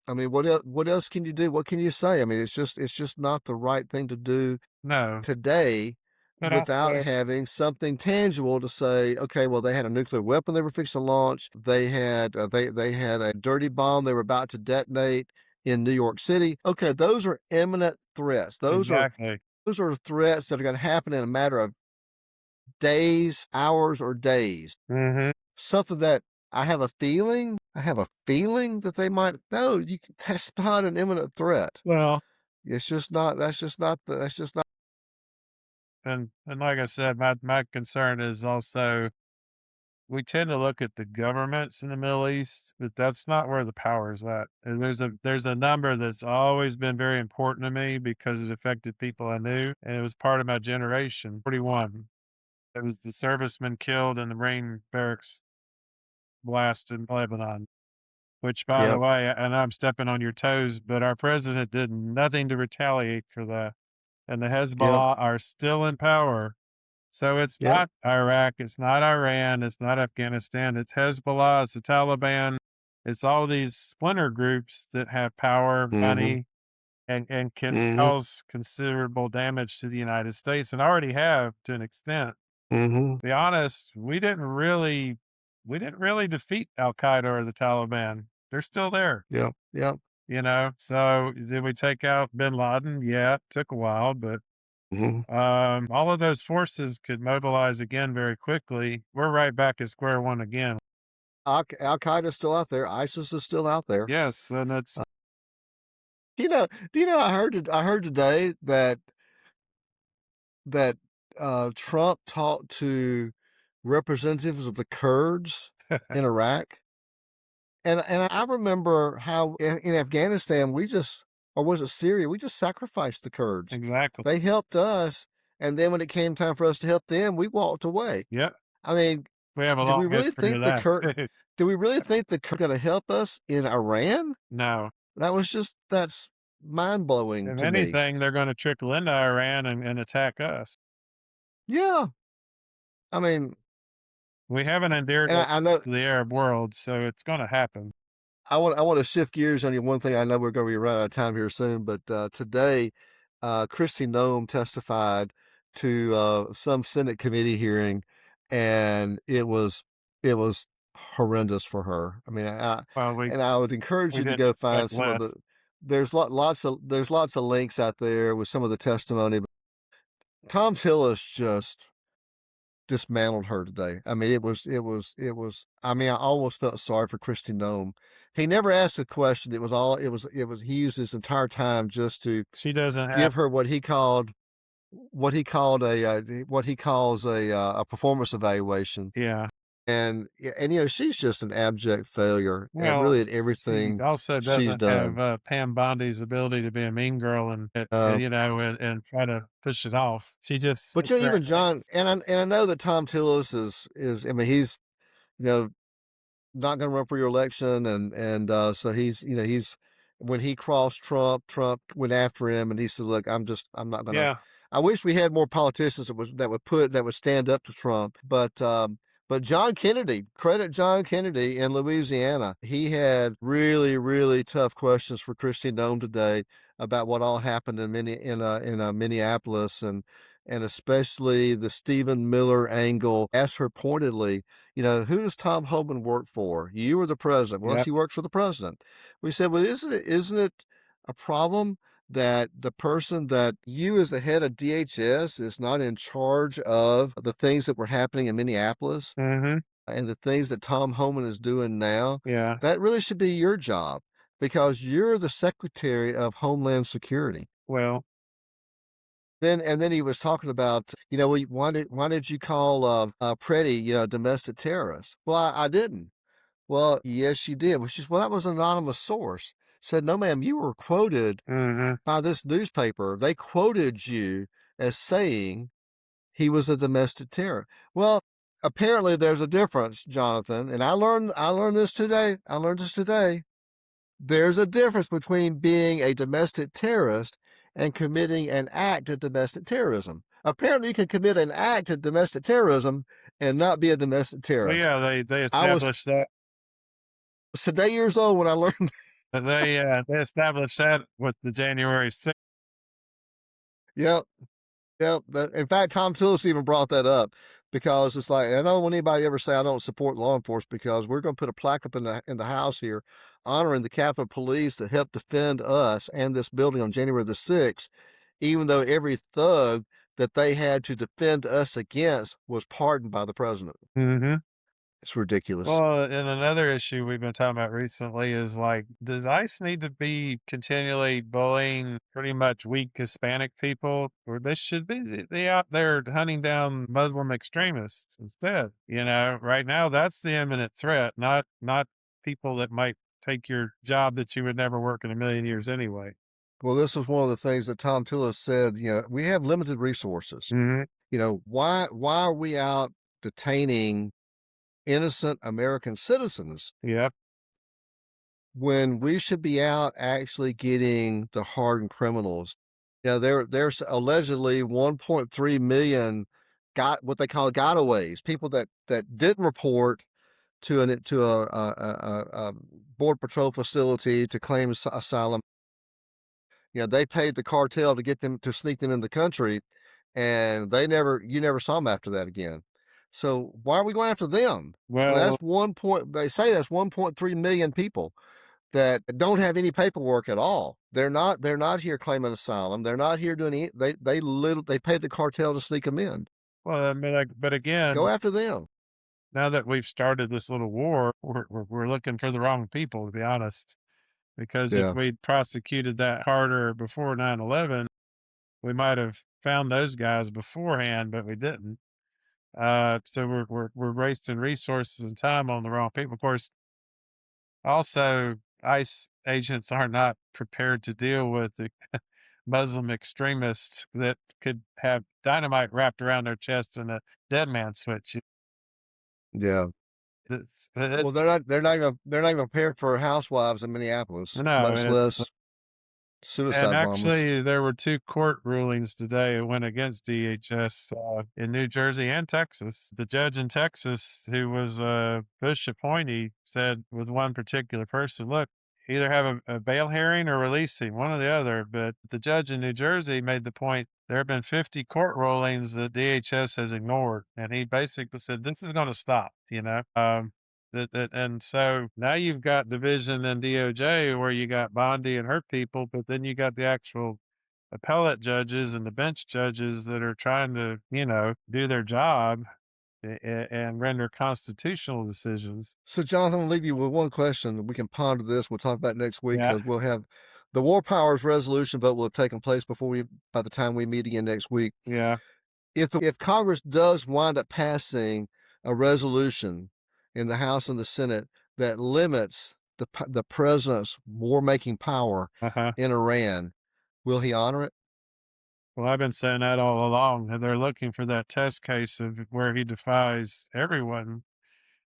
I mean, what else can you do? What can you say? I mean, it's just not the right thing to do no, today but without also, having something tangible to say, okay, well, they had a nuclear weapon they were fixing to launch. They had a dirty bomb they were about to detonate in New York City. Okay, those are imminent threats. exactly. Those are threats that are going to happen in a matter of days, hours, or days. Hmm. Something that I have a feeling that they might. No, that's not an imminent threat. Well, It's just not. That's just not. and like I said, my concern is also we tend to look at the governments in the Middle East, but that's not where the power is at. And there's a number that's always been very important to me because it affected people I knew, and it was part of my generation. 41. It was the servicemen killed in the Marine barracks blast in Lebanon. Which, by the Yep. way, and I'm stepping on your toes, but our president did nothing to retaliate for that. And the Yep. Hezbollah are still in power. So it's Yep. not Iraq, it's not Iran, it's not Afghanistan, it's Hezbollah, it's the Taliban, it's all these splinter groups that have power, Mm-hmm. money, and can Mm-hmm. cause considerable damage to the United States and already have to an extent. Mm-hmm. To be honest, we didn't really defeat Al Qaeda or the Taliban. They're still there. Yep. Yep. So did we take out bin Laden? Yeah, it took a while, but Mm-hmm. all of those forces could mobilize again very quickly. We're right back at square one again. Al Qaeda's still out there. ISIS is still out there. Yes, and it's Uh, do you know? I heard today that Trump talked to representatives of the Kurds in Iraq, and I remember how in Afghanistan or was it Syria, we just sacrificed the Kurds. exactly. They helped us, and then when it came time for us to help them, we walked away. Yep, I mean, we have a did long we really history of think that too. do we really think the Kurds are gonna help us in Iran? No, That's mind-blowing if to me. anything, they're going to trickle into Iran and attack us. Yeah. I mean, We haven't endeared and I know to the Arab world, so it's going to happen. I want to shift gears on you. One thing I know we're going to be running out of time here soon, but today, Kristi Noem testified to some Senate committee hearing, and it was horrendous for her. I mean, Well, we and I would encourage we you to didn't go find expect some of the less. lots of links out there with some of the testimony. But Tom Tillis just dismantled her today. I mean, it was. I mean, I almost felt sorry for Christy Nome. He never asked a question. It was. He used his entire time just to She doesn't have. give her what he calls a performance evaluation. Yeah. And she's just an abject failure at Well, really at she everything also she's doesn't have done. Pam Bondi's ability to be a mean girl Uh, and try to push it off. She just but sits there even and John, thinks. and I know that Tom Tillis is. I mean, he's you know not going to run for re-election, and so he's when he crossed Trump went after him, and he said, "Look, I'm not going to." Yeah. I wish we had more politicians that would stand up to Trump, but John Kennedy, credit John Kennedy in Louisiana, he had really really tough questions for Christy Nome today about what all happened in Minneapolis, and especially the Stephen Miller angle. Asked her pointedly, who does Tom Homan work for? You or the president? Well, Yep. he works for the president. We said, well, isn't it a problem that the person that you as the head of DHS is not in charge of the things that were happening in Minneapolis Mhm. and the things that Tom Homan is doing now? Yeah. That really should be your job because you're the Secretary of Homeland Security. Well, Then he was talking about, well, why did you call Preddy, domestic terrorist? Well, I didn't. Well, yes, you did. Well, that was an anonymous source. Said, no, ma'am, you were quoted mhm. by this newspaper. They quoted you as saying he was a domestic terror. Well, apparently there's a difference, Jonathan. And I learned this today. I learned this today. There's a difference between being a domestic terrorist and committing an act of domestic terrorism. Apparently, you can commit an act of domestic terrorism and not be a domestic Well, terrorist. yeah, they I was established that. today years old when I learned. They established that with the January 6th. Yep, yep. In fact, Tom Tillis even brought that up because it's like I don't want anybody to ever say I don't support law enforcement because we're going to put a plaque up in the house here honoring the Capitol Police that helped defend us and this building on January the 6th, even though every thug that they had to defend us against was pardoned by the president. Mhm. It's ridiculous. Well, and another issue we've been talking about recently is like, does ICE need to be continually bullying pretty much weak Hispanic people, or they should be they out there hunting down Muslim extremists instead? Right now that's the imminent threat, not people that might take your job that you would never work in a million years anyway. Well, this was one of the things that Tom Tillis said. We have limited resources. Hmm. Why are we out detaining innocent American citizens Yep. when we should be out actually getting the hardened criminals? There's allegedly 1.3 million got what they call gotaways, people that didn't report to a border patrol facility to claim asylum. They paid the cartel to get them to sneak them in the country, and you never saw them after that again. So why are we going after them? Well, They say that's 1.3 million people that don't have any paperwork at all. They're not here claiming asylum. They're not here doing any, they paid the cartel to sneak them in. I mean, like, but Go again, after them. now that we've started this little war, we're looking for the wrong people, to be honest. Because if Yeah. we'd prosecuted that harder before 9/11, we might have found those guys beforehand, but we didn't. So we're wasting resources and time on the wrong people. Of course, also ICE agents are not prepared to deal with the Muslim extremists that could have dynamite wrapped around their chest and a dead man switch. Yeah. It's, Well, they're not even prepared for housewives in Minneapolis, no, much and it's less And suicide bombers. actually, there were two court rulings today that went against DHS in New Jersey and Texas. The judge in Texas, who was a Bush appointee, said with one particular person, look, either have a bail hearing or release him, one or the other. But the judge in New Jersey made the point there have been 50 court rulings that DHS has ignored. And he basically said, this is going to stop. And so now you've got division in DOJ where you got Bondi and her people, but then you got the actual appellate judges and the bench judges that are trying to, do their job and render constitutional decisions. So, Jonathan, I'll leave you with one question. We can ponder this. We'll talk about it next week Yeah. because we'll have the War Powers resolution vote will have taken place by the time we meet again next week. Yeah. If Congress does wind up passing a resolution in the House and the Senate that limits the president's war-making power Uh-huh. in Iran, will he honor it? Well, I've been saying that all along. And they're looking for that test case of where he defies everyone.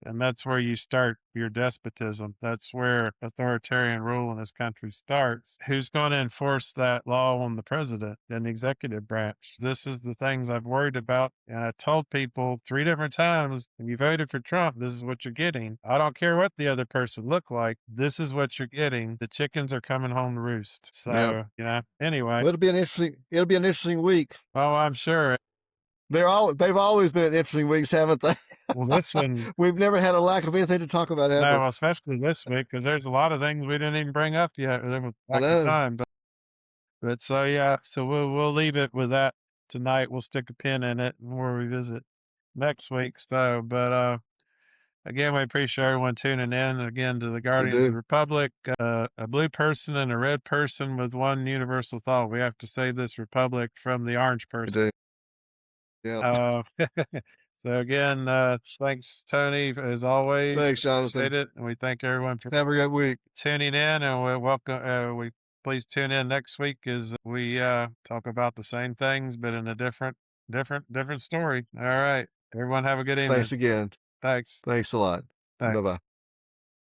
And that's where you start your despotism. That's where authoritarian rule in this country starts. Who's going to enforce that law on the president and the executive branch? This is the things I've worried about. And I told people 3 different times, if you voted for Trump, this is what you're getting. I don't care what the other person looked like. This is what you're getting. The chickens are coming home to roost. So, anyway. Well, it'll be an interesting week. Oh, I'm sure. They've always been interesting weeks, haven't they? Well, this one, We've never had a lack of anything to talk about, have we? no, especially this week, because there's a lot of things we didn't even bring up yet. There was I lack of know. time, but so yeah, so we'll leave it with that tonight. We'll stick a pin in it and we'll revisit next week. So, but again, we appreciate everyone tuning in again to the Guardians of do. the Republic. A blue person and a red person with one universal thought: we have to save this republic from the orange We person. do. Yeah. So again, thanks, Tony, as always. Thanks, Jonathan. Appreciate it, and we thank everyone for Have a great week. tuning in, and we welcome. We please tune in next week as we talk about the same things, but in a different story. All right, everyone, have a good evening. Thanks again. Thanks. Thanks a lot. Thanks. Bye bye.